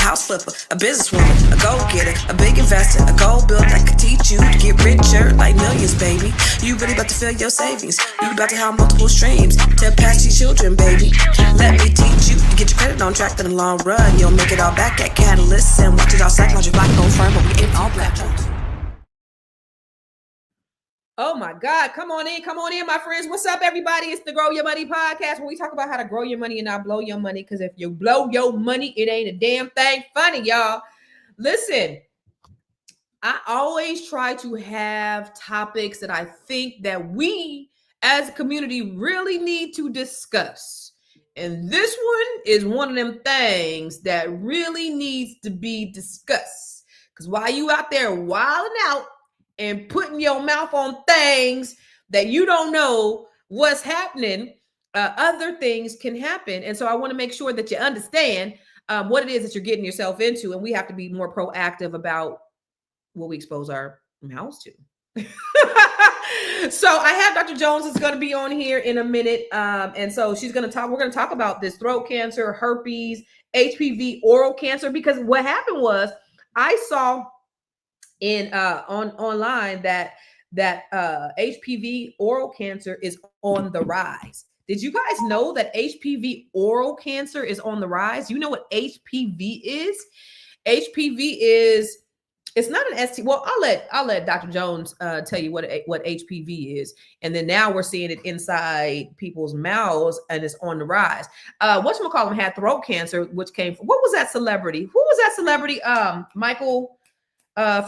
house flipper, a businesswoman, a go-getter, a big investor, a gold builder that could teach you to get richer like millions, baby. You really about to fill your savings. You about to have multiple streams to pass your children, baby. Let me teach you to get your credit on track in the long run. You'll make it all back at Catalyst and watch it all psychology black home firm, but we ain't all black. Oh my God. Come on in, my friends. What's up, everybody? It's the Grow Your Money podcast where we talk about how to grow your money and not blow your money. Because if you blow your money, it ain't a damn thing funny, y'all. Listen, I always try to have topics that I think that we as a community really need to discuss. And this one is one of them things that really needs to be discussed. Because while you out there wilding out and putting your mouth on things that you don't know what's happening, other things can happen. And so I want to make sure that you understand what it is that you're getting yourself into. And we have to be more proactive about what we expose our mouths to. So I have Dr. Jones is going to be on here in a minute. And so we're going to talk about this throat cancer, herpes, HPV, oral cancer, because what happened was I saw online that HPV oral cancer is on the rise. Did you guys know that HPV oral cancer is on the rise? You know what HPV is? HPV is, it's not an ST. Well, I'll let Dr. Jones tell you what HPV is, and then now we're seeing it inside people's mouths, and it's on the rise. Whatchamacallit had throat cancer, which came from, what was that celebrity? Who was that celebrity? Michael.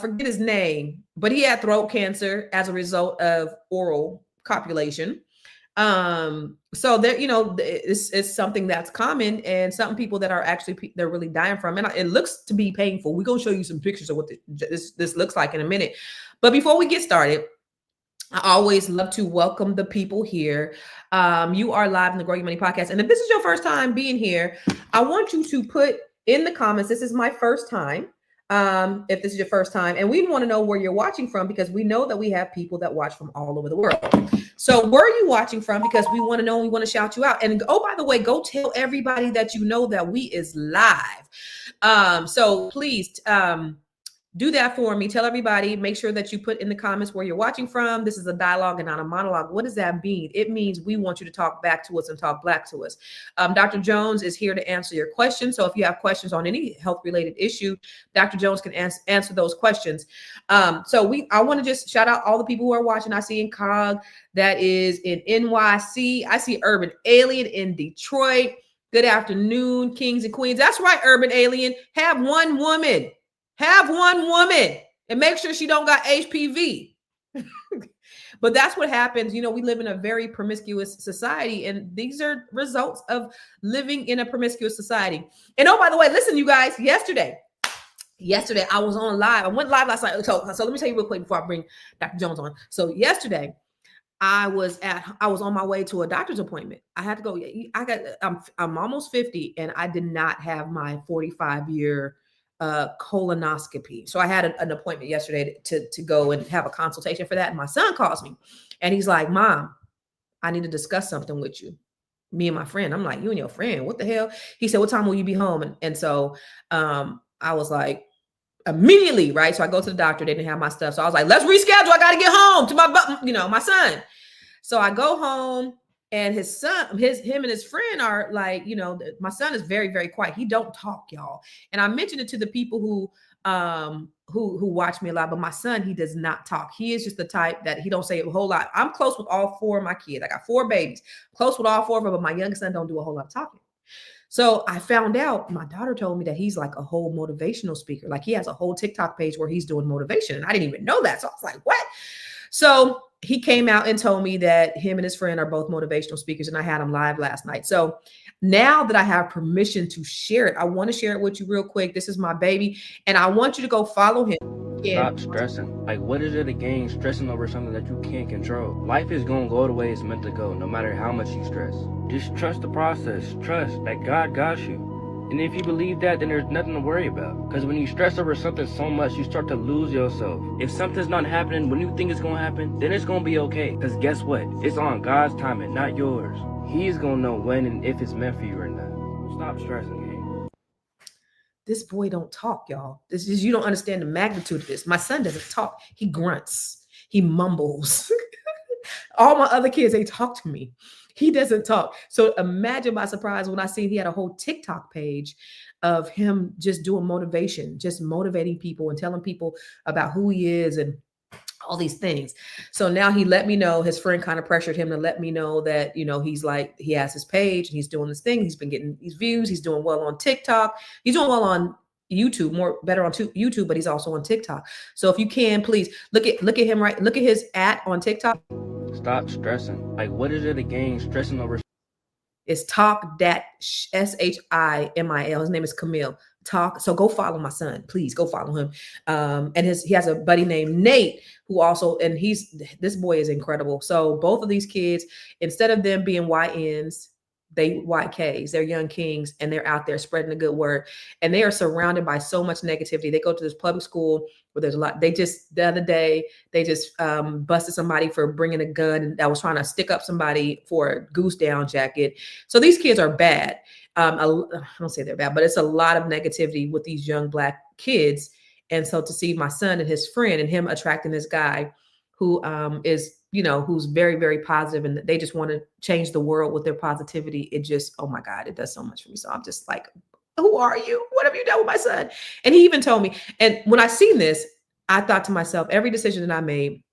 Forget his name, but he had throat cancer as a result of oral copulation. So there, it's something that's common, and some people that are actually, they're really dying from it. And it looks to be painful. We're going to show you some pictures of what this looks like in a minute. But before we get started, I always love to welcome the people here. You are live in the Grow Your Money podcast. And if this is your first time being here, I want you to put in the comments, this is my first time. If this is your first time, and we want to know where you're watching from, because we know that we have people that watch from all over the world. So where are you watching from? Because we want to know, and we want to shout you out. And oh, by the way, go tell everybody that you know that we is live. So please, do that for me. Tell everybody, make sure that you put in the comments where you're watching from. This is a dialogue and not a monologue. What does that mean? It means we want you to talk back to us and talk black to us. Dr. Jones is here to answer your questions. So if you have questions on any health related issue, Dr. Jones can answer those questions. I want to just shout out all the people who are watching. I see in COG, that is in NYC. I see Urban Alien in Detroit. Good afternoon, kings and queens. That's right, Urban Alien. Have one woman. Have one woman and make sure she don't got HPV. But that's what happens. We live in a very promiscuous society, and these are results of living in a promiscuous society. And oh, by the way, listen, you guys, yesterday I was on live. I went live last night. So let me tell you real quick before I bring Dr. Jones on. So yesterday I was on my way to a doctor's appointment. I had to go. I'm almost 50, and I did not have my 45-year colonoscopy. So I had an appointment yesterday to go and have a consultation for that. And my son calls me and he's like, Mom, I need to discuss something with you. Me and my friend. I'm like, you and your friend, what the hell? He said, what time will you be home? And so I was like, immediately, right? So I go to the doctor. They didn't have my stuff. So I was like, let's reschedule. I got to get home to my son. So I go home. And his son, him and his friend are like, my son is very, very quiet. He don't talk, y'all. And I mentioned it to the people who watch me a lot, but my son, he does not talk. He is just the type that he don't say a whole lot. I'm close with all four of my kids. I got 4 babies, close with all 4 of them, but my youngest son don't do a whole lot of talking. So I found out, my daughter told me that he's like a whole motivational speaker. Like he has a whole TikTok page where he's doing motivation. And I didn't even know that. So I was like, what? So he came out and told me that him and his friend are both motivational speakers, and I had him live last night. So now that I have permission to share it, I want to share it with you real quick. This is my baby, and I want you to go follow him. Stop stressing. Like, what is it to gain stressing over something that you can't control? Life is going to go the way it's meant to go, no matter how much you stress. Just trust the process. Trust that God got you. And if you believe that, then there's nothing to worry about. Because when you stress over something so much, you start to lose yourself. If something's not happening when you think it's going to happen, then it's going to be okay. Because guess what? It's on God's timing, not yours. He's going to know when and if it's meant for you or not. Stop stressing, gang. This boy don't talk, y'all. This is, you don't understand the magnitude of this. My son doesn't talk. He grunts. He mumbles. All my other kids, they talk to me. He doesn't talk. So imagine my surprise when I seen he had a whole TikTok page of him just doing motivation, just motivating people and telling people about who he is and all these things. So now he let me know, his friend kind of pressured him to let me know that, he's like, he has his page and he's doing this thing. He's been getting these views. He's doing well on TikTok. He's doing well on YouTube, better on YouTube, but he's also on TikTok. So if you can, please look at him, right? Look at his on TikTok. Stop stressing. Like, what is it again? Stressing over. It's Talk That Shimil. His name is Camille. Talk. So go follow my son, please go follow him. And he has a buddy named Nate who also, and this boy is incredible. So both of these kids, instead of them being YNs, they YKs, they're young kings, and they're out there spreading the good word. And they are surrounded by so much negativity. They go to this public school where there's a lot. The other day, they just busted somebody for bringing a gun that was trying to stick up somebody for a goose down jacket. So these kids are bad. I don't say they're bad, but it's a lot of negativity with these young Black kids. And so to see my son and his friend and him attracting this guy who is, who's very, very positive, and they just want to change the world with their positivity. It just, oh my God, it does so much for me. So I'm just like, who are you? What have you done with my son? And he even told me, and when I seen this, I thought to myself, every decision that I made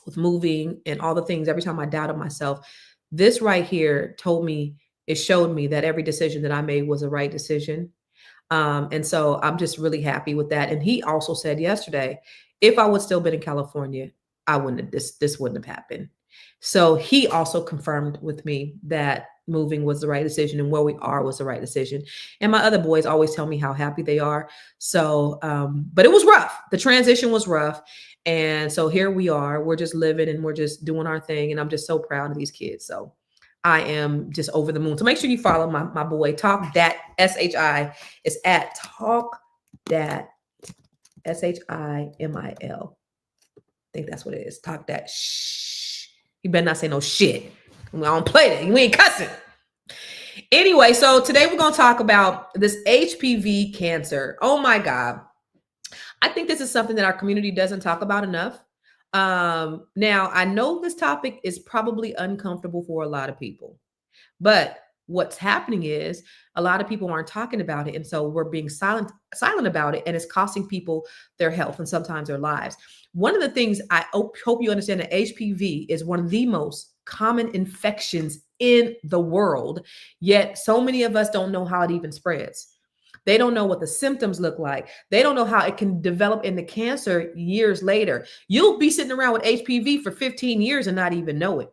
with moving and all the things, every time I doubted myself, this right here it showed me that every decision that I made was the right decision. And so I'm just really happy with that. And he also said yesterday, if I would still been in California, I wouldn't have, this wouldn't have happened. So he also confirmed with me that moving was the right decision and where we are was the right decision. And my other boys always tell me how happy they are. So, but it was rough. The transition was rough. And so here we are, we're just living and we're just doing our thing. And I'm just so proud of these kids. So I am just over the moon. So make sure you follow my boy, Talk That SHI. It's at Talk That SHIMIL. I think that's what it is. Talk That. Shh. You better not say no shit. I don't play that. You ain't cussing. Anyway, so today we're going to talk about this HPV cancer. Oh my God. I think this is something that our community doesn't talk about enough. Now, I know this topic is probably uncomfortable for a lot of people, but what's happening is a lot of people aren't talking about it. And so we're being silent about it. And it's costing people their health and sometimes their lives. One of the things I hope you understand that HPV is one of the most common infections in the world. Yet so many of us don't know how it even spreads. They don't know what the symptoms look like. They don't know how it can develop into cancer years later. You'll be sitting around with HPV for 15 years and not even know it.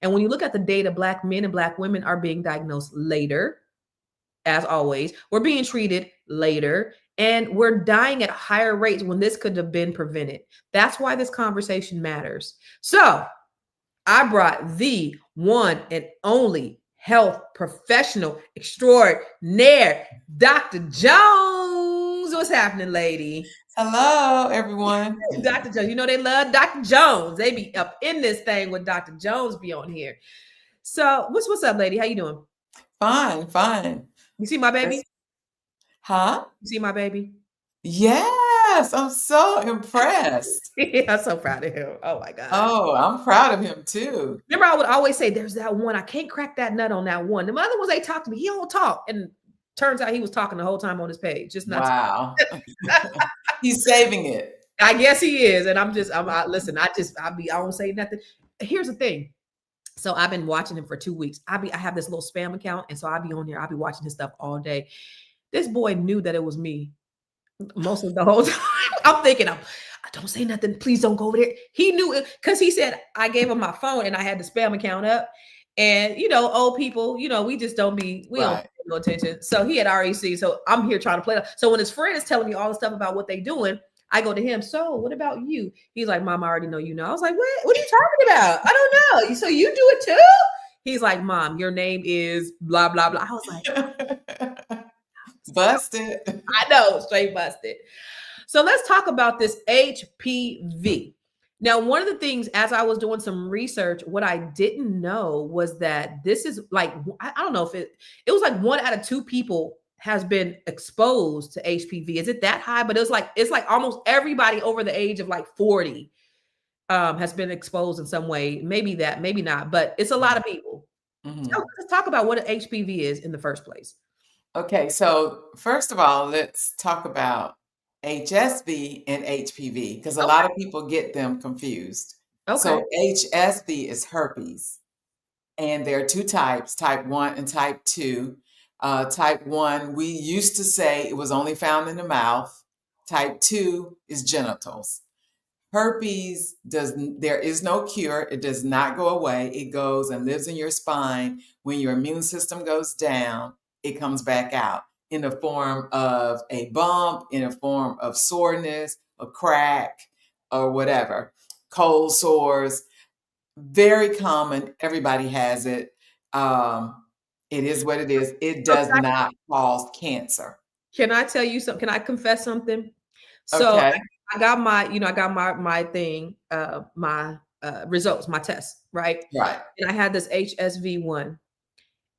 And when you look at the data, Black men and Black women are being diagnosed later. As always, we're being treated later, and we're dying at higher rates when this could have been prevented. That's why this conversation matters. So I brought the one and only health professional extraordinaire, Dr. Jones. What's happening, lady? Hello, everyone. Dr. Jones. They love Dr. Jones. They be up in this thing with Dr. Jones be on here. So what's up, lady? How you doing? Fine. You see my baby? Huh? You see my baby? Yes, I'm so impressed. I'm so proud of him. Oh my God. Oh, I'm proud of him too. Remember, I would always say, there's that one. I can't crack that nut on that one. The other ones, they talk to me. He don't talk. And turns out he was talking the whole time on his page. Just not. Wow. He's saving it. I guess he is. And listen, I don't say nothing. Here's the thing. So I've been watching him for 2 weeks. I have this little spam account. And so I'll be on there. I'll be watching his stuff all day. This boy knew that it was me most of the whole time. I'm thinking, I don't say nothing. Please don't go over there. He knew it because he said, I gave him my phone and I had the spam account up. And, old people, we just don't don't pay no attention. So he had already seen. So I'm here trying to play. So when his friend is telling me all the stuff about what they doing, I go to him. So what about you? He's like, Mom, I already know you know. I was like, what are you talking about? I don't know. So you do it too? He's like, Mom, your name is blah, blah, blah. I was like, busted. I know, straight busted. So let's talk about this HPV. Now, one of the things, as I was doing some research, what I didn't know was that this is like, I don't know if it was like 1 out of 2 people has been exposed to HPV? Is it that high? But it's like almost everybody over the age of like 40 has been exposed in some way. Maybe that, maybe not, but it's a lot of people. So Mhm. let's talk about what HPV is in the first place. Okay, so first of all, let's talk about HSV and HPV because a lot Okay. of people get them confused. Okay. So HSV is herpes, and there are two types, type 1 and type 2. Type 1, we used to say it was only found in the mouth. Type 2 is genitals. Herpes there is no cure. It does not go away. It goes and lives in your spine. When your immune system goes down, it comes back out in the form of a bump, in a form of soreness, a crack, or whatever. Cold sores, very common. Everybody has it. Um, it is what it is. It So does not cause cancer. can I tell you something? Can I confess something? So Okay, I got my, I got my thing, my results, my test, right? right. And I had this HSV1.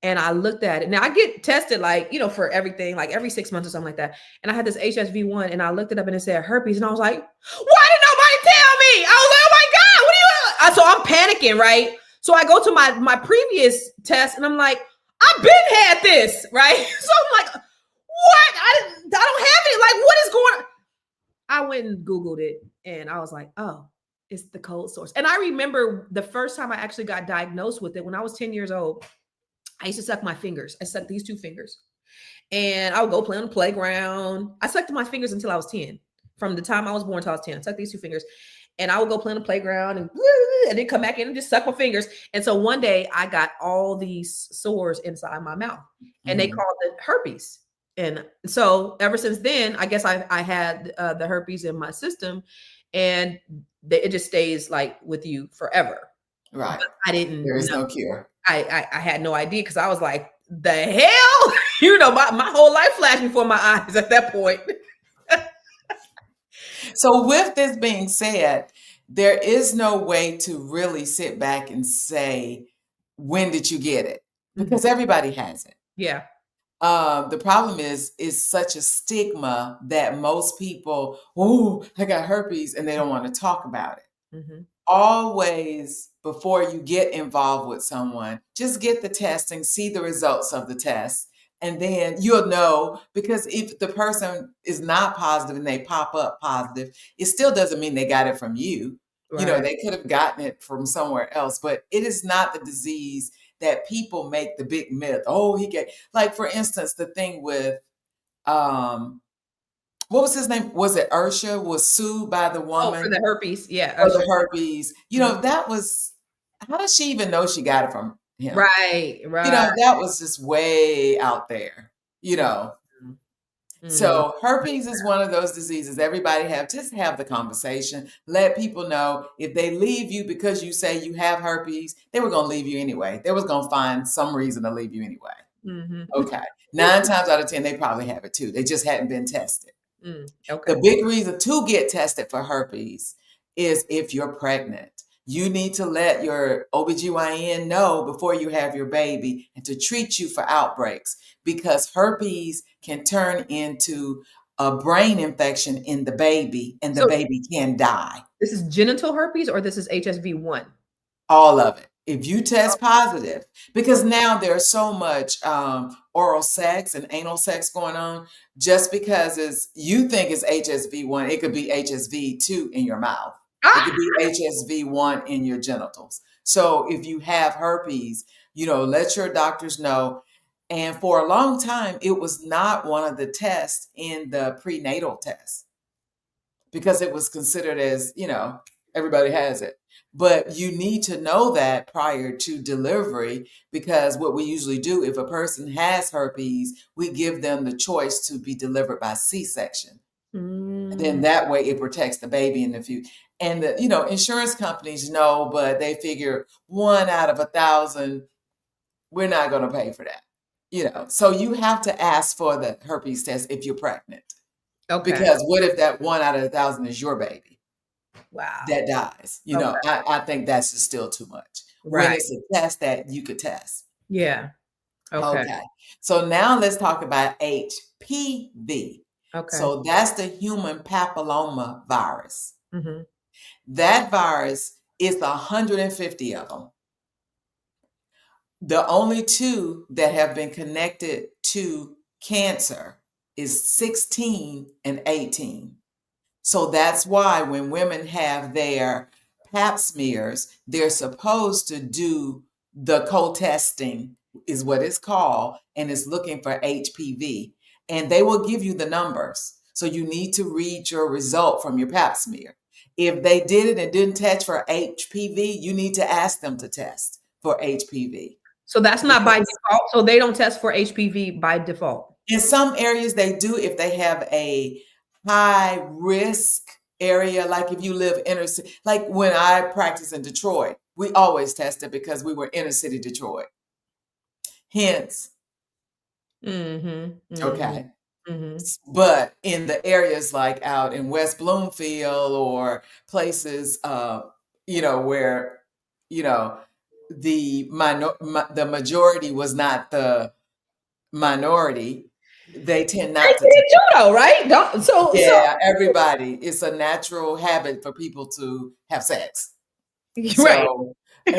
And I looked at it. Now I get tested like, for everything, like every 6 months or something like that. And I had this HSV1 and I looked it up and it said herpes. And I was like, why did nobody tell me? I was like, oh my God, what are you? So I'm panicking, right? So I go to my previous test and I'm like, I've been had this, right? So I'm like, what? I don't have it. Like, what is going on? I went and Googled it and I was like, oh, it's the cold source. And I remember the first time I actually got diagnosed with it when I was 10 years old. I used to suck my fingers. I sucked these two fingers. And I would go play on the playground. I sucked my fingers until I was 10. From the time I was born until I was 10. I sucked these two fingers. And I would go play on the playground and then come back in and just suck my fingers. And so one day I got all these sores inside my mouth. And they Mhm. called it herpes. And so ever since then, I guess I had the herpes in my system. And it just stays like with you forever. Right. But I didn't There is know. no cure. I had no idea because I was like, the hell? My whole life flashed before my eyes at that point. So, with this being said, there is no way to really sit back and say, when did you get it? Mhm. Because everybody has it. Yeah. The problem is such a stigma that most people, oh, I got herpes, and they don't want to talk about it. Mhm. Always, before you get involved with someone, just get the testing, see the results of the test, and then you'll know. Because if the person is not positive and they pop up positive, it still doesn't mean they got it from you. Right. They could have gotten it from somewhere else, but it is not the disease that people make the big myth. Oh, he get, like, for instance, the thing with um what was his name? Was it Ursha was sued by the Oh, for woman the herpes. Yeah. for the herpes. Mhm. That was, how does she even know she got it from him? Right. Right. That was just way out there, you know. Mhm. Mhm. So herpes is one of those diseases everybody just have the conversation. Let people know if they leave you because you say you have herpes, they were going to leave you anyway. They was going to find some reason to leave you anyway. Mhm. Okay. 9 times out of 10, they probably have it too. They just hadn't been tested. Okay. The big reason to get tested for herpes is if you're pregnant. You need to let your OBGYN know before you have your baby and to treat you for outbreaks, because herpes can turn into a brain infection in the baby and the So baby can die. this is genital herpes or this is HSV1? All of it. If you test positive, because now there's so much oral sex and anal sex going on, just because you think it's HSV1, it could be HSV2 in your mouth. It could Ah! be HSV1 in your genitals. So if you have herpes, let your doctors know. And for a long time, it was not one of the tests in the prenatal test because it was considered as, everybody has it. But you need to know that prior to delivery, because what we usually do, if a person has herpes, we give them the choice to be delivered by C-section. And then Mm. that way it protects the baby in the future. And the, insurance companies know, but they figure 1 out of 1,000, we're not going to pay for that. So you have to ask for the herpes test if you're pregnant. Okay. Because what if that 1 out of 1,000 is your baby Wow. that dies? Okay. I think that's just still too much. When Right. it's a test that you could test. Yeah. Okay. Okay. So now let's talk about HPV. Okay. So that's the human papilloma virus. Hmm. That virus is 150 of them. The only two that have been connected to cancer is 16 and 18. So that's why when women have their pap smears, they're supposed to do the co-testing, is what it's called, and it's looking for HPV. And they will give you the numbers. So you need to read your result from your pap smear. If they did it and didn't test for HPV, you need to ask them to test for HPV. So that's not by Because default. So they don't test for HPV by default. in some areas they do if they have a high risk area, like if you live inner city. Like when I practice in Detroit, we always tested because we were inner city Detroit. Hence, Mm-hmm. Mm-hmm. okay. Mm-hmm. But in the areas like out in West Bloomfield or places, where, you know, the majority was not the minority, they tend They not to did it too, though, right? Don't so Yeah, everybody. It's a natural habit for people to have sex. right.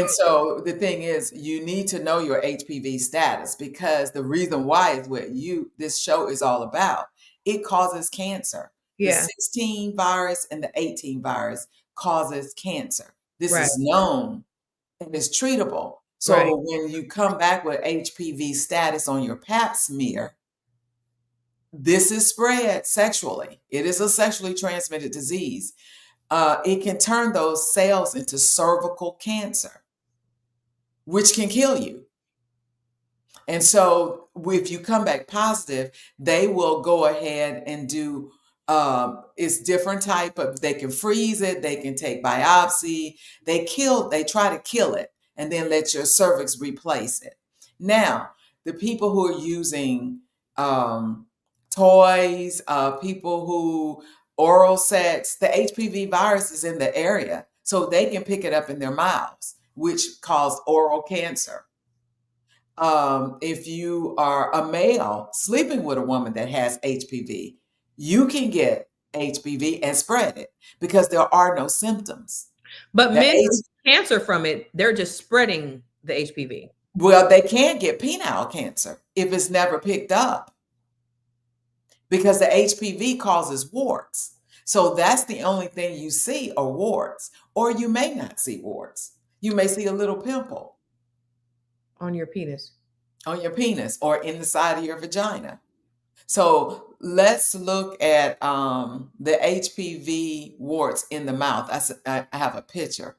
So the thing is, you need to know your HPV status because the reason why is what this show is all about. It causes cancer. The Yeah. 16 virus and the 18 virus causes cancer. This Right. is known and is treatable. Right. So when you come back with HPV status on your pap smear, this is spread sexually. It is a sexually transmitted disease. It can turn those cells into cervical cancer, which can kill you. And so if you come back positive, they will go ahead and do it's different type of, they can freeze it, they can take biopsy, they try to kill it and then let your cervix replace it. Now, the people who are using um, toys, people who oral sex, the HPV virus is in the area, so they can pick it up in their mouths, which cause oral cancer. If you are a male sleeping with a woman that has HPV, you can get HPV and spread it because there are no symptoms. But The men H, who get cancer from it, they're just spreading the HPV. well, they can get penile cancer if it's never picked up because the HPV causes warts. So that's the only thing you see are warts, or you may not see warts. You may see a little pimple On your penis. on your penis or in the side of your vagina. So let's look at the HPV warts in the mouth. I have a picture.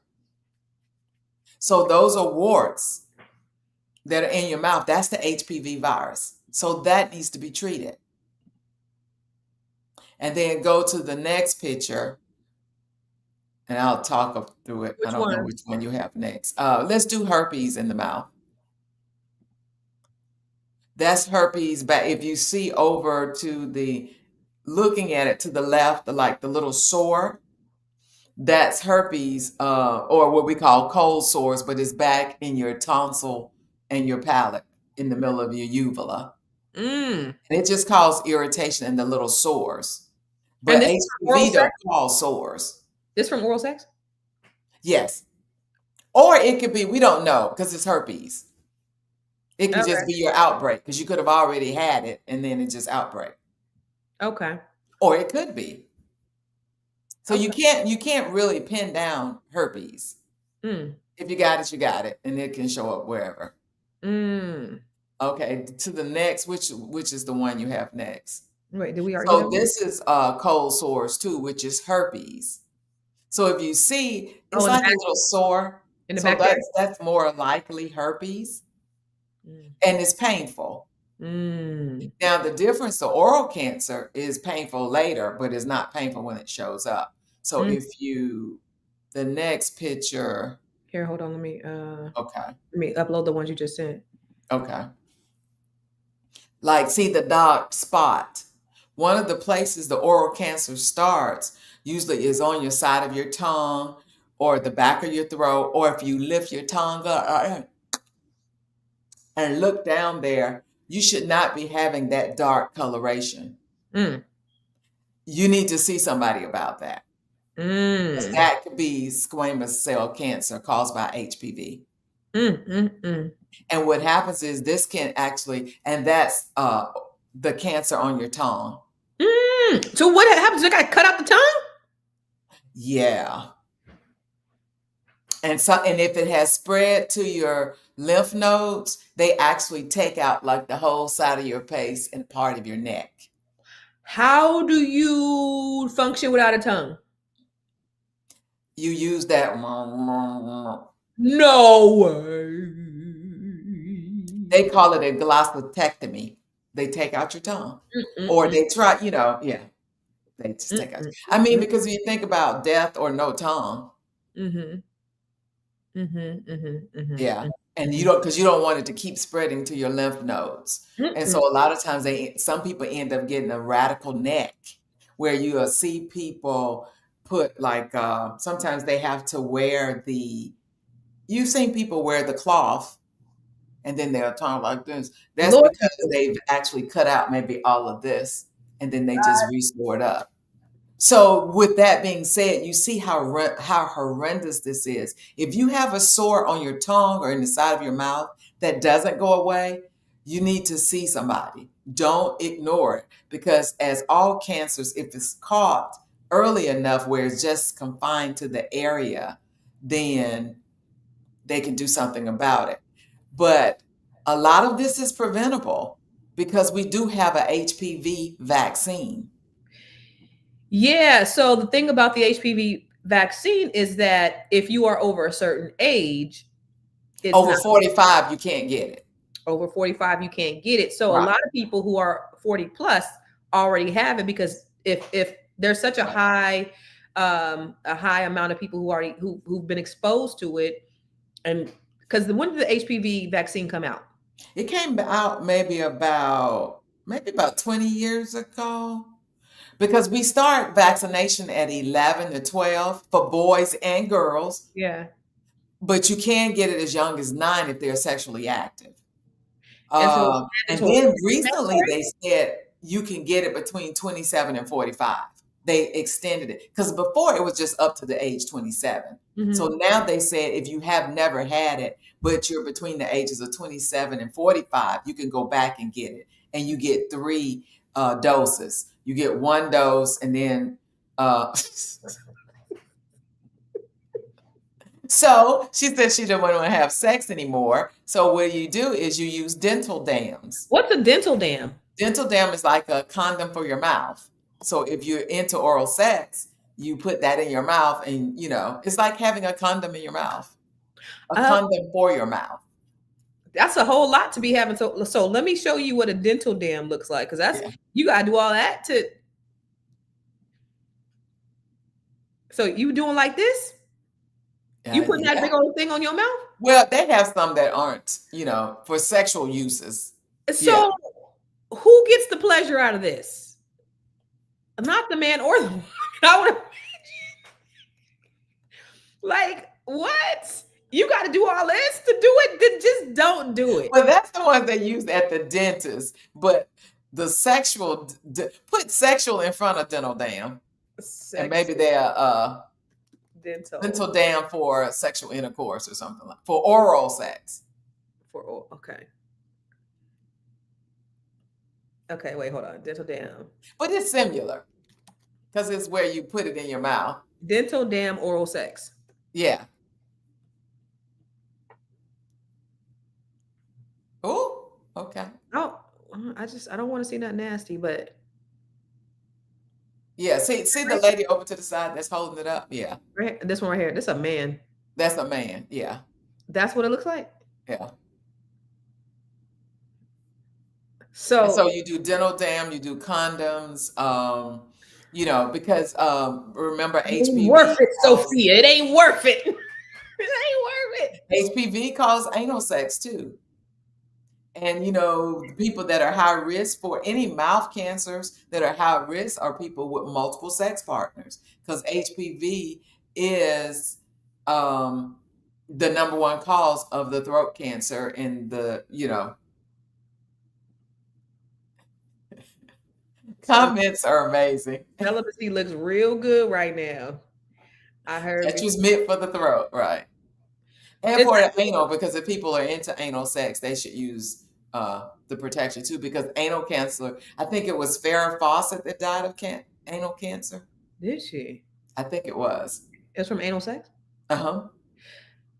So those are warts that are in your mouth. That's the HPV virus. So that needs to be treated. And then go to the next picture and I'll talk through it. I Which don't know one? which one you have next. Let's do herpes in the mouth. That's herpes. But if you see over to looking at it to the left, like the little sore, that's herpes, or what we call cold sores, but it's back in your tonsil and your palate in the middle of your uvula. Mm. And it just causes irritation in the little sores. And But this is from oral HPV sex? don't cause sores. This from oral sex? Yes. Or it could be, we don't know because it's herpes. It could Okay. just be your outbreak because you could have already had it and then it just outbreak. Okay. Or it could be. So Okay. you can't really pin down herpes. Mm. If you got it, you got it, and it can show up wherever. Mm. Okay, to the next, which is the one you have next. Wait, did we already do So that one? this is cold sores too, which is herpes. So if you see, Oh, it's like a little sore. in the So back there? that's more likely herpes, Mm. and it's painful. Mm. Now the difference to oral cancer is painful later, but it's not painful when it shows up. So Mm. the next picture, Here, hold on. okay, Let me upload the ones you just sent. okay. Like, see the dark spot. One of the places the oral cancer starts usually is on your side of your tongue or the back of your throat, or if you lift your tongue up, and look down there, you should not be having that dark coloration. Mm. You need to see somebody about that. Because Mm. that could be squamous cell cancer caused by HPV. Mm. Mm. Mm. And what happens is this can actually, and that's the cancer on your tongue. Mm. So what happens? I got to cut out the tongue? Yeah. And if it has spread to your lymph nodes, they actually take out like the whole side of your face and part of your neck. How do you function without a tongue? You use that. No way. They call it a glossopectomy. They take out your tongue. Or they try, yeah, they just take out. I mean, because when you think about death or no tongue, Mm-hmm. Mm-hmm. Mm-hmm. Mm-hmm. yeah, and because you don't want it to keep spreading to your lymph nodes. And so a lot of times some people end up getting a radical neck where you'll see people put like, sometimes they have to wear you've seen people wear the cloth and then they'll talk like this. That's Lord. because they've actually cut out maybe all of this and then they just restore it up. So with that being said, you see how horrendous this is. If you have a sore on your tongue or in the side of your mouth that doesn't go away, you need to see somebody. Don't ignore it, because as all cancers, if it's caught early enough where it's just confined to the area, then they can do something about it. But a lot of this is preventable because we do have a HPV vaccine. Yeah. So the thing about the HPV vaccine is that if you are over a certain age, it's Over not 45, you can't get it. over 45, you can't get it. So a Right. lot of people who are 40 plus already have it, because if there's such a high amount of people who've been exposed to it, and because when did the HPV vaccine come out? It came out maybe about 20 years ago, because we start vaccination at 11 to 12 for boys and girls, Yeah. but you can get it as young as 9 if they're sexually active. And so And mandatory. then recently they said you can get it between 27 and 45. They extended it because before it was just up to the age 27. Mhm. So now they said if you have never had it, but you're between the ages of 27 and 45, you can go back and get it. And you get 3 doses. You get 1 dose and then so she said she didn't want to have sex anymore. So what you do is you use dental dams. What's a dental dam? Dental dam is like a condom for your mouth. So if you're into oral sex, you put that in your mouth and, it's like having a condom in your mouth. A condom for your mouth. That's a whole lot to be having. So let me show you what a dental dam looks like, because that's you gotta do all that to. So you doing like this? You putting that big old thing on your mouth? Well, they have some that aren't, for sexual uses. So who gets the pleasure out of this? Not the man or the woman. I would like, what? You got to do all this to do it? Then just don't do it. Well, that's the ones they use at the dentist. But the sexual, put sexual in front of dental dam. And maybe they're dental dam for sexual intercourse or something like, for oral sex. Okay. Okay, wait, hold on. Dental dam. But it's similar because it's where you put it in your mouth. Dental dam oral sex. Yeah. Oh, okay. Oh, I don't want to see nothing nasty, but. Yeah, see the lady over to the side that's holding it up? Yeah. Right, this one right here. This is a man. That's a man, yeah. That's what it looks like? Yeah. So you do dental dam, you do condoms, because remember HPV. It ain't worth it, Sophia. It ain't worth it. It ain't worth it. HPV causes anal sex too. And, the people that are high risk for any mouth cancers that are high risk are people with multiple sex partners, because HPV is the number one cause of the throat cancer in the, comments are amazing. Celibacy looks real good right now. I heard That was meant for the throat, right? And Is for that- the anal, because if people are into anal sex, they should use the protection too. Because anal cancer, I think it was Farrah Fawcett that died of anal cancer. Did she? I think it was. It's from anal sex. Uh-huh.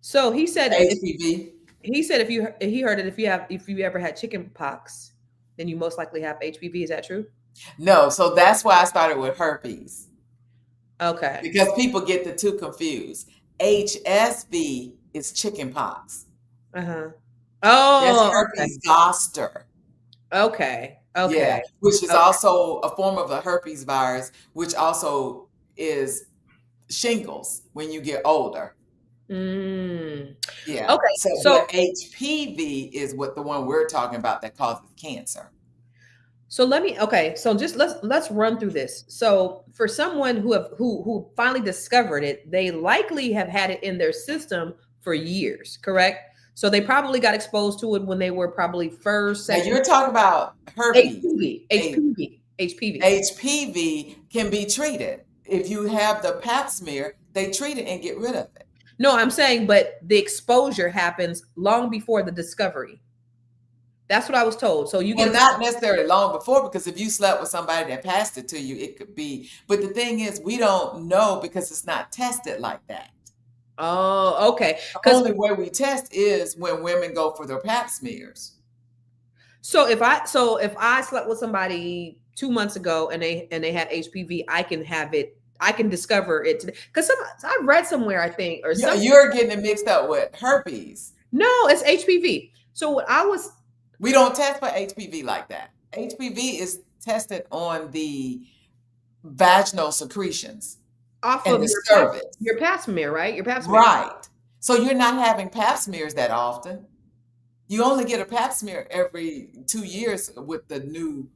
So he said HPV. he said if he heard it, if you ever had chicken pox, then you most likely have HPV. Is that true? No, so that's why I started with herpes. Okay. Because people get the two confused. HSV is chicken pox. Oh, That's herpes zoster. Okay. Yeah, which is also a form of the herpes virus, which also is shingles when you get older. Yeah. Okay. So but HPV is what the one we're talking about that causes cancer. So so just let's run through this. So for someone who finally discovered it, they likely have had it in their system for years, correct? So they probably got exposed to it when they were probably first, Now second. you're talking about herpes. HPV. HPV can be treated. If you have the pap smear, they treat it and get rid of it. No, I'm saying, but the exposure happens long before the discovery. That's what I was told. So you get not necessarily long before, because if you slept with somebody that passed it to you, it could be. But the thing is, we don't know because it's not tested like that. Oh, okay. The only way we test is when women go for their pap smears. So if I slept with somebody 2 months ago and they had HPV, I can have it. I can discover it today. Because I read somewhere, I think, or you're getting it mixed up with herpes. No, it's HPV. So we don't test for HPV like that. HPV is tested on the vaginal secretions. Off of the cervix. Your pap smear, right? Your pap smear. Right. So you're not having pap smears that often. You only get a pap smear every 2 years with the new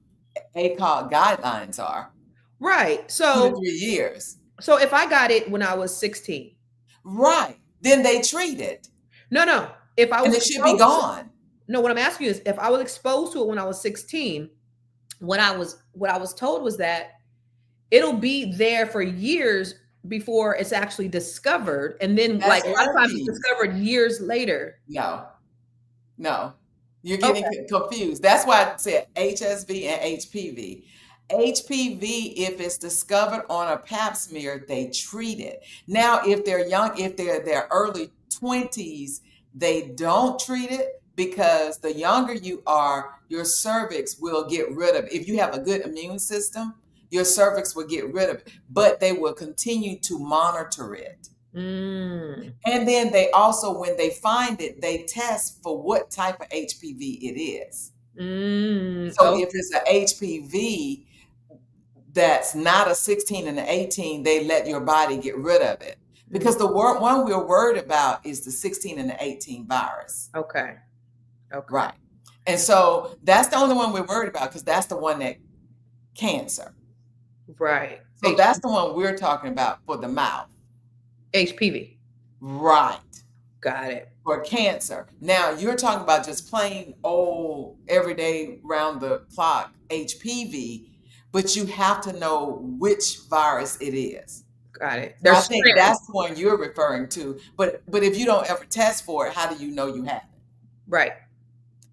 ACOG guidelines are. Right. So 2 to 3 years. So if I got it when I was 16. Right. Then they treat it. No. If I was, and it should be gone. No, what I'm asking you is, if I was exposed to it when I was 16, what I was told was that it'll be there for years before it's actually discovered, and then That's a lot of times it's discovered years later. No, you're getting confused. That's why I said HSV and HPV. HPV, if it's discovered on a pap smear, they treat it. Now, if they're young, if they're their early 20s, they don't treat it, because the younger you are, your cervix will get rid of it. If you have a good immune system, your cervix will get rid of it, but they will continue to monitor it. And then they also, when they find it, they test for what type of HPV it is. So if it's an HPV that's not a 16 and an 18, they let your body get rid of it. Because the one we're worried about is the 16 and the 18 virus. Okay. Right. And so that's the only one we're worried about, because that's the one that cancer. Right. So that's the one we're talking about for the mouth. HPV. Right. Got it. For cancer. Now you're talking about just plain old everyday round the clock HPV, but you have to know which virus it is. Got it. I think that's the one you're referring to. But if you don't ever test for it, how do you know you have it? Right.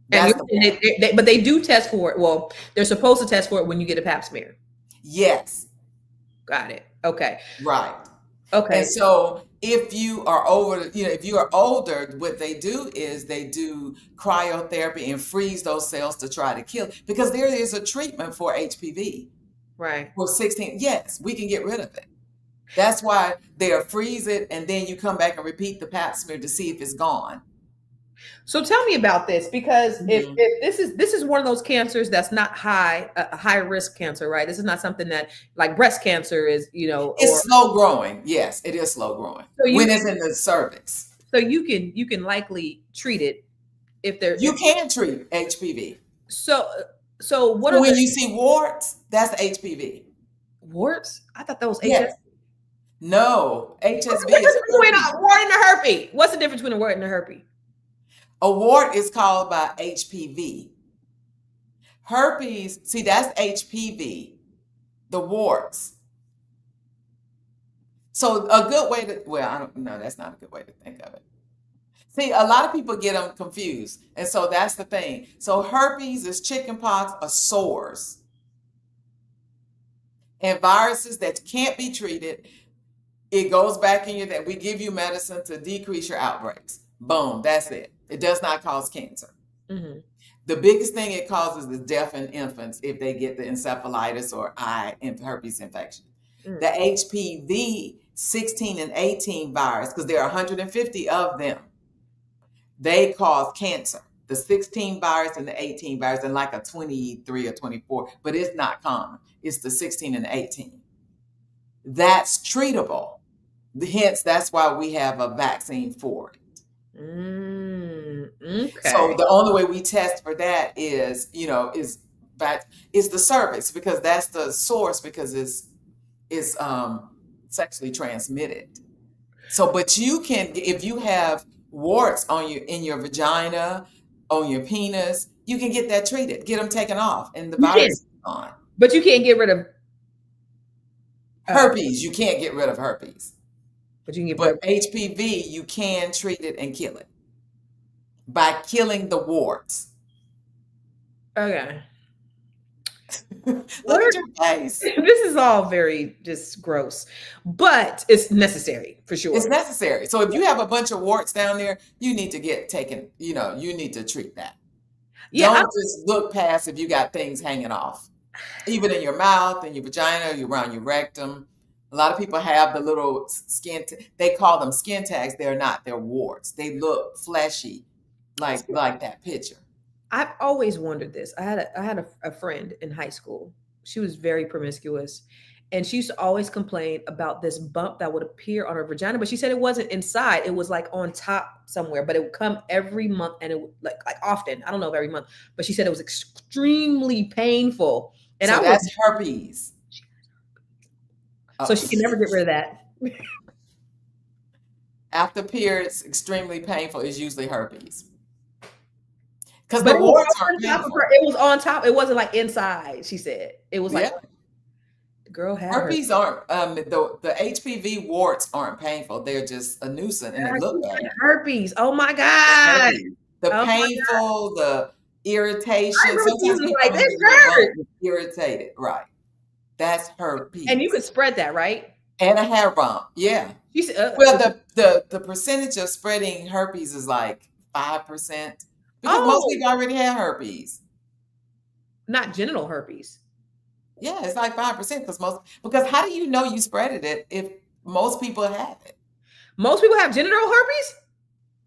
But they do test for it. Well, they're supposed to test for it when you get a pap smear. Yes. Got it. Okay. Right. Okay. And so if you are if you are older, what they do is they do cryotherapy and freeze those cells to try to kill, because there is a treatment for HPV. Right. For 16. Yes, we can get rid of it. That's why they'll freeze it, and then you come back and repeat the pap smear to see if it's gone. So tell me about this, because if this is one of those cancers that's not high risk cancer, right? This is not something that, like breast cancer is, it's slow growing. Yes, it is slow growing when it's in the cervix. So you can likely treat it if there's. You can treat HPV. So what? When you see warts, that's HPV. Warts? I thought that was yes. HSV. No, What's HSV the difference is between herpes. a wart and a herpes? What's the difference between a wart and a herpes? A wart is called by HPV. Herpes, see, that's HPV, the warts. So a good way to, well, I don't know, that's not a good way to think of it. See, a lot of people get them confused. And so that's the thing. So herpes is chickenpox or sores and viruses that can't be treated. It goes back in you that we give you medicine to decrease your outbreaks. Boom, that's it. It does not cause cancer. Mm-hmm. The biggest thing it causes is death in infants if they get the encephalitis or herpes infection. Mm. The HPV 16 and 18 virus, because there are 150 of them, they cause cancer. The 16 virus and the 18 virus, and like a 23 or 24, but it's not common. It's the 16 and 18. That's treatable. Hence, that's why we have a vaccine for it. Okay. So the only way we test for that is, is the cervix, because that's the source, because it's sexually transmitted. So, but you can, if you have warts in your vagina, on your penis, you can get that treated, get them taken off, and the virus is gone. But you can't get rid of herpes. You can't get rid of herpes. But you can get rid of HPV, you can treat it and kill it by killing the warts. Okay. Look at your face. This is all very just gross, but it's necessary for sure. It's necessary. So if you have a bunch of warts down there, you need to get taken, you need to treat that. Yeah, don't just look past if you got things hanging off, even in your mouth, in your vagina, around your rectum. A lot of people have the little they call them skin tags. They're not, they're warts. They look fleshy, like that picture. I've always wondered this. I had a friend in high school. She was very promiscuous, and she used to always complain about this bump that would appear on her vagina. But she said it wasn't inside; it was like on top somewhere. But it would come every month, and it would like often. I don't know if every month, but she said it was extremely painful. And so that's herpes. So she can never get rid of that. After periods, extremely painful is usually herpes. Because the warts are painful. It was on top. It wasn't like inside. She said it was like the girl had herpes. Aren't the HPV warts aren't painful. They're just a nuisance and they look bad. Herpes. Oh my god. The painful, the irritation. Sometimes people like this hurt. Irritated, right? That's herpes. And you could spread that, right? And a hair bump, yeah. Well, the percentage of spreading herpes is like 5%. Because most people already have herpes. Not genital herpes. Yeah, it's like 5% because how do you know you spreaded it if most people have it? Most people have genital herpes?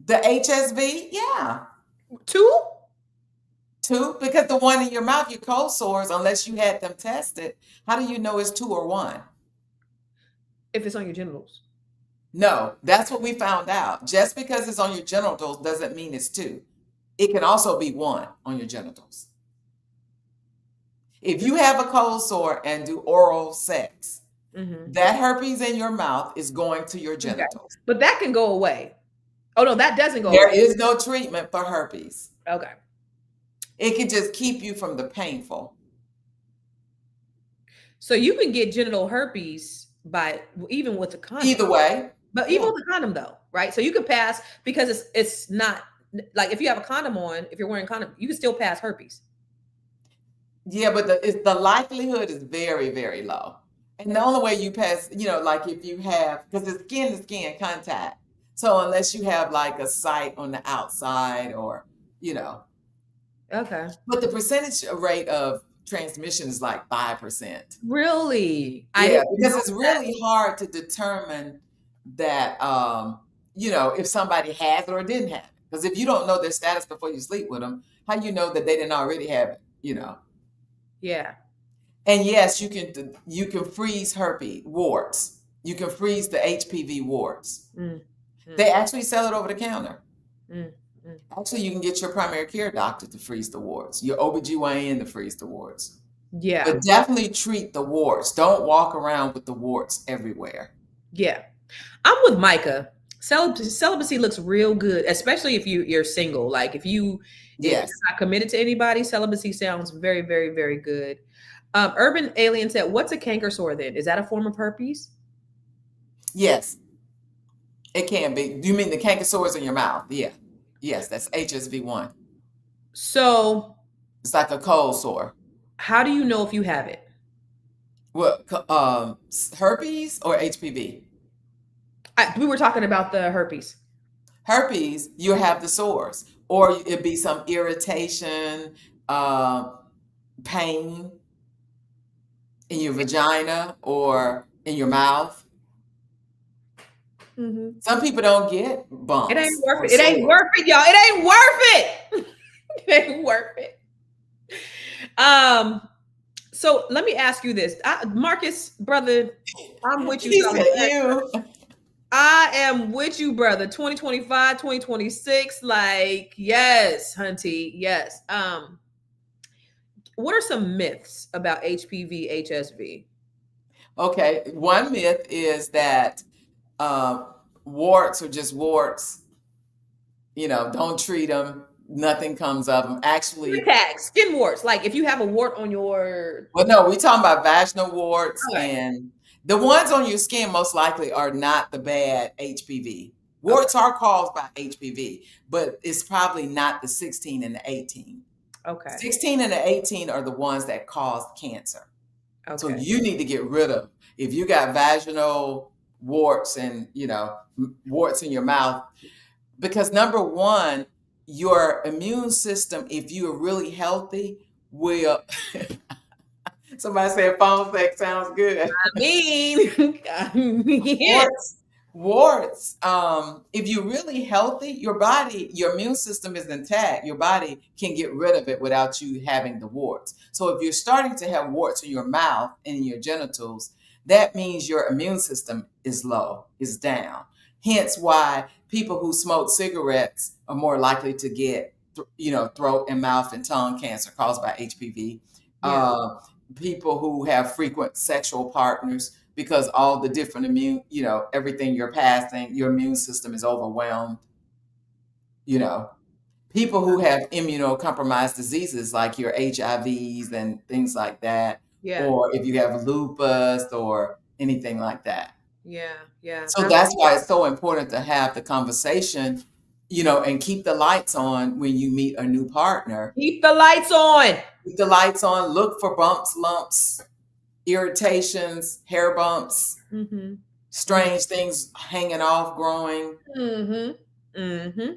The HSV, yeah. Two, because the one in your mouth, your cold sores, unless you had them tested, how do you know it's 2 or 1? If it's on your genitals. No, that's what we found out. Just because it's on your genitals doesn't mean it's 2. It can also be 1 on your genitals. If you have a cold sore and do oral sex, that herpes in your mouth is going to your genitals. Okay. But that can go away. Oh, no, that doesn't go away. There is no treatment for herpes. Okay. It can just keep you from the painful. So you can get genital herpes even with a condom. Either way. But even with a condom though, right? So you can pass, because it's not like if you have a condom on, if you're wearing a condom, you can still pass herpes. Yeah, but the likelihood is very, very low. And the only way you pass, like if you have, because it's skin to skin contact. So unless you have like a site on the outside or, Okay. But the percentage rate of transmission is like 5%. Really? Yeah, because it's really hard to determine that, if somebody has it or didn't have it. Because if you don't know their status before you sleep with them, how you know that they didn't already have it, Yeah. And yes, you can freeze herpes warts. You can freeze the HPV warts. They actually sell it over the counter. Actually, you can get your primary care doctor to freeze the warts, your OBGYN to freeze the warts. Yeah. But definitely treat the warts. Don't walk around with the warts everywhere. Yeah. I'm with Micah. Celibacy looks real good, especially if you're single. Like if you're Yes, not committed to anybody, celibacy sounds very, very, very good. Urban Alien said, "What's a canker sore? Then is that a form of herpes?" yes, it can be. Do you mean the canker sores in your mouth? Yeah, yes, that's HSV1. So, It's like a cold sore. how do you know if you have it? What, herpes or HPV? We were talking about the herpes. Herpes, you have the sores, or it'd be some irritation, uh, pain in your vagina or in your mouth. Hmm. Some people don't get It ain't bumps worth or it. It ain't sores. worth it, y'all. It ain't worth it. It ain't worth it. Um. So let me ask you this, Marcus, brother. I'm with you, He brother. said, "You." I am with you, brother. 2025, 2026. Like, yes, hunty. Yes. What are some myths about HPV, HSV? Okay, one myth is that uh, warts are just warts. Don't treat them. Nothing comes of them. Skin Actually, tags, skin warts. Like if you have a wart on your well, no, we're talking about vaginal warts, okay, and the ones on your skin most likely are not the bad HPV. okay, Warts are caused by HPV, but it's probably not the 16 and the 18. okay, 16 and the 18 are the ones that cause cancer. So okay. you need to get rid of. If you got vaginal warts and, warts in your mouth, because number one, your immune system, if you are really healthy, will somebody said phone sex sounds good. I mean, yeah, Warts, warts. If you're really healthy, your immune system is intact. Your body can get rid of it without you having the warts. So if you're starting to have warts in your mouth and in your genitals, that means your immune system is low, is down. Hence why people who smoke cigarettes are more likely to get, throat and mouth and tongue cancer caused by HPV. yeah, People who have frequent sexual partners, because all the different everything you're passing, your immune system is overwhelmed. You know, People who have immunocompromised diseases like your HIVs and things like that, yeah, or if you have lupus or anything like that. yeah, yeah. So that's why it's so important to have the conversation, and keep the lights on when you meet a new partner. Keep the lights on. Keep the lights on, look for bumps, lumps, irritations, hair bumps, Mm-hmm. strange things hanging off, growing. Mm-hmm. Mm-hmm.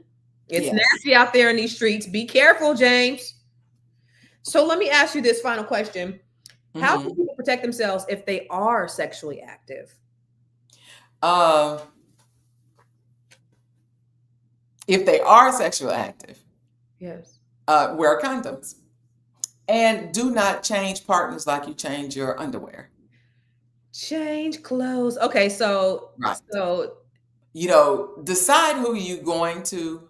It's Yes. nasty out there in these streets. Be careful, James. So let me ask you this final question. How can hmm people protect themselves if they are sexually active? Um, if they are sexually active, Yes. wear condoms and do not change partners like you change your underwear. Change clothes. Okay, so Right. so Decide who you're going to.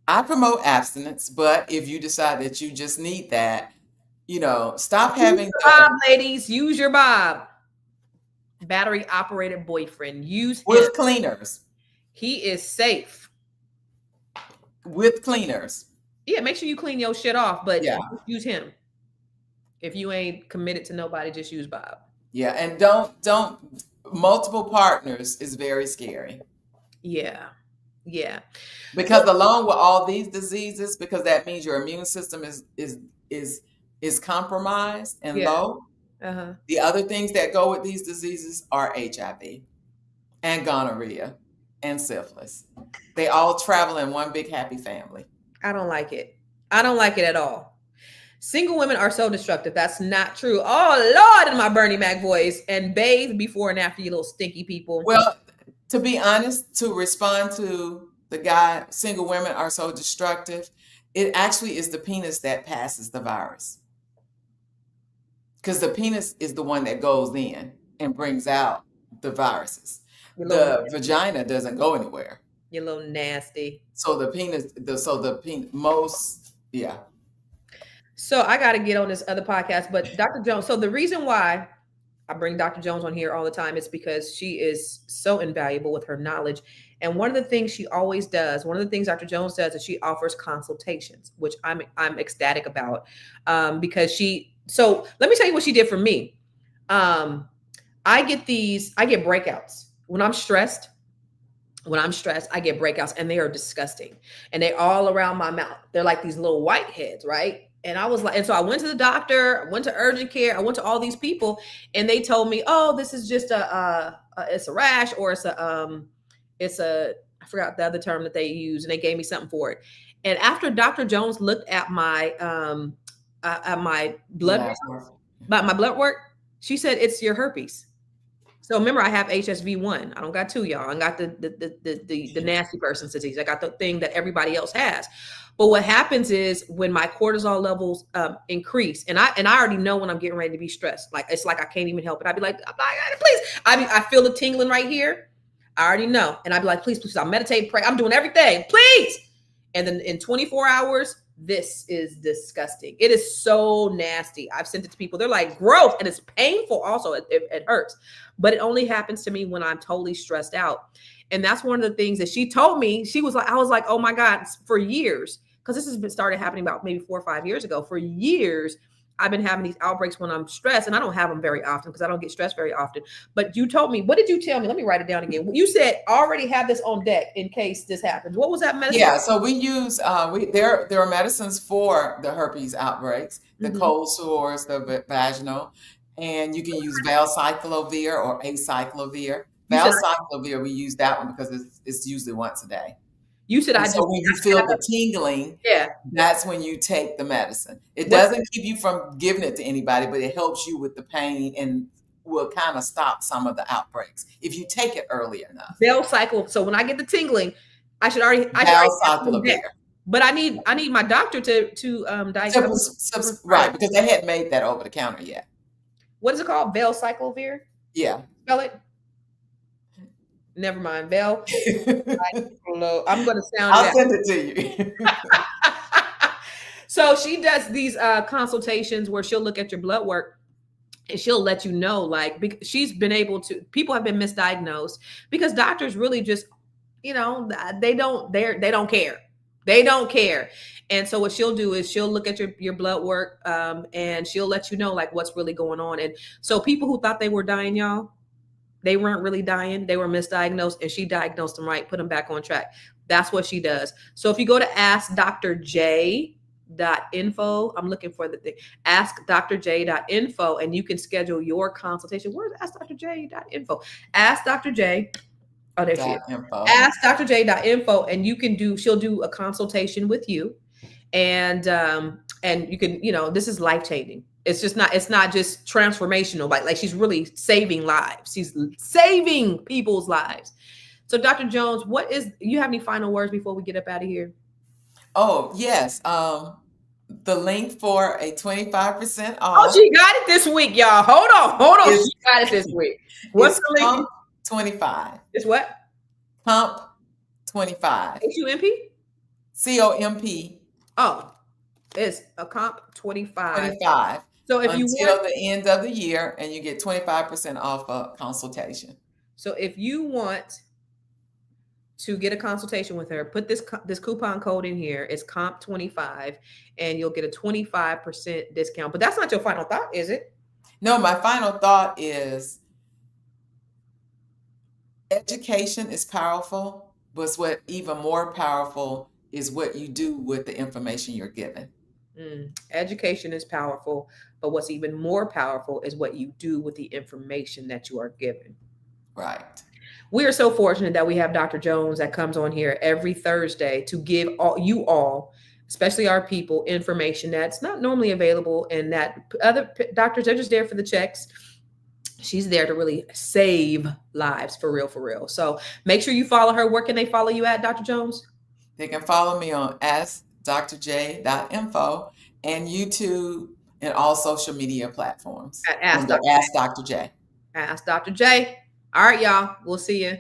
I promote abstinence, but if you decide that you just need that, stop use having your the Bob, ladies. Use your Bob. Battery operated boyfriend. Use him. with cleaners, He is safe. with cleaners. Yeah, make sure you clean your shit off, but Yeah. just use him. If you ain't committed to nobody, just use Bob. Yeah. And don't multiple partners is very scary. Yeah. Yeah. So Because along with all these diseases, because that means your immune system is compromised and yeah. low. Uh-huh. The other things that go with these diseases are HIV and gonorrhea and syphilis. They all travel in one big happy family. I don't like it. I don't like it at all. Single women are so destructive. That's not true. Oh Lord, in my Bernie Mac voice. And bathe before and after, you little stinky people. Well, to be honest, to respond to the guy, single women are so destructive, it actually is the penis that passes the virus. Because the penis is the one that goes in and brings out the viruses. The vagina doesn't go anywhere. You're a little nasty. So the penis, most, yeah. So I got to get on this other podcast, but Dr. Jones. So the reason why I bring Dr. Jones on here all the time. It's because she is so invaluable with her knowledge. And one of the things she always does, one of the things Dr. Jones does is she offers consultations, which I'm ecstatic about. Because so let me tell you what she did for me. I get breakouts when I'm stressed. When I'm stressed, I get breakouts and they are disgusting. And they all around my mouth. They're like these little whiteheads, right? And I was like, and so I went to the doctor, I went to urgent care, I went to all these people, and they told me, oh, this is just it's a rash, or I forgot the other term that they use, and they gave me something for it. And after Dr. Jones looked at my blood work, she said, it's your herpes. So remember, I have HSV1. I don't got two, y'all. I got the nasty person's disease. I got the thing that everybody else has. But what happens is when my cortisol levels increase, and I already know when I'm getting ready to be stressed. Like it's like I can't even help it. I'd be like, please. I feel the tingling right here. I already know, and I'd be like, please. I'll meditate, pray. I'm doing everything, please. And then in 24 hours, this is disgusting. It is so nasty. I've sent it to people. They're like, gross. And it's painful also. It hurts. But it only happens to me when I'm totally stressed out. And that's one of the things that she told me. I was like, oh my God, for years, because this has been started happening about maybe 4 or 5 years ago. For years, I've been having these outbreaks when I'm stressed, and I don't have them very often because I don't get stressed very often. But you told me, what did you tell me? Let me write it down again. You said already have this on deck in case this happens. What was that medicine? Yeah, so we use there are medicines for the herpes outbreaks, the cold sores, the vaginal, and you can use valcyclovir or acyclovir. Valcyclovir, we use that one because it's usually once a day. You said so when you feel the tingling, that's when you take the medicine. It doesn't keep you from giving it to anybody, but it helps you with the pain and will kind of stop some of the outbreaks if you take it early enough. Valcycle. So when I get the tingling, I should already but I need my doctor to diagnose. Right, because they hadn't made that over the counter yet. What is it called? Valcyclovir? Yeah. Spell it. Never mind. I'm going to sound I'll send it to you. So she does these consultations where she'll look at your blood work and she'll let you know, like, she's been able to, people have been misdiagnosed because doctors really just, they don't care. They don't care. And so what she'll do is she'll look at your blood work and she'll let you know like what's really going on. And so people who thought they were dying, y'all, they weren't really dying. They were misdiagnosed, and she diagnosed them right, put them back on track. That's what she does. So if you go to askdrj.info, I'm looking for the thing, askdrj.info, and you can schedule your consultation. Where's askdrj.info? Ask Dr. J. Oh, there she is. Askdrj.info, and she'll do a consultation with you. And you can, this is life-changing. It's not just transformational, like she's really saving lives. She's saving people's lives. So Dr. Jones, you have any final words before we get up out of here? Oh, yes. The link for a 25% off. Oh, she got it this week, y'all. Hold on. She got it this week. What's the link? Pump 25. It's what? Pump 25. HUMP? COMP. Oh, it's a comp 25. 25. So if until the end of the year, and you get 25% off a consultation. So if you want to get a consultation with her, put this coupon code in here. It's comp 25, and you'll get a 25% discount. But that's not your final thought, is it? No, my final thought is education is powerful, but what even more powerful is what you do with the information you're given. Education is powerful, but what's even more powerful is what you do with the information that you are given. Right. We are so fortunate that we have Dr. Jones that comes on here every Thursday to give you all, especially our people, information that's not normally available, and that other doctors are just there for the checks. She's there to really save lives for real. So make sure you follow her. Where can they follow you at, Dr. Jones? They can follow me on askdrj.info and YouTube and all social media platforms. Ask Dr. J. Ask Dr. J. All right, y'all. We'll see you.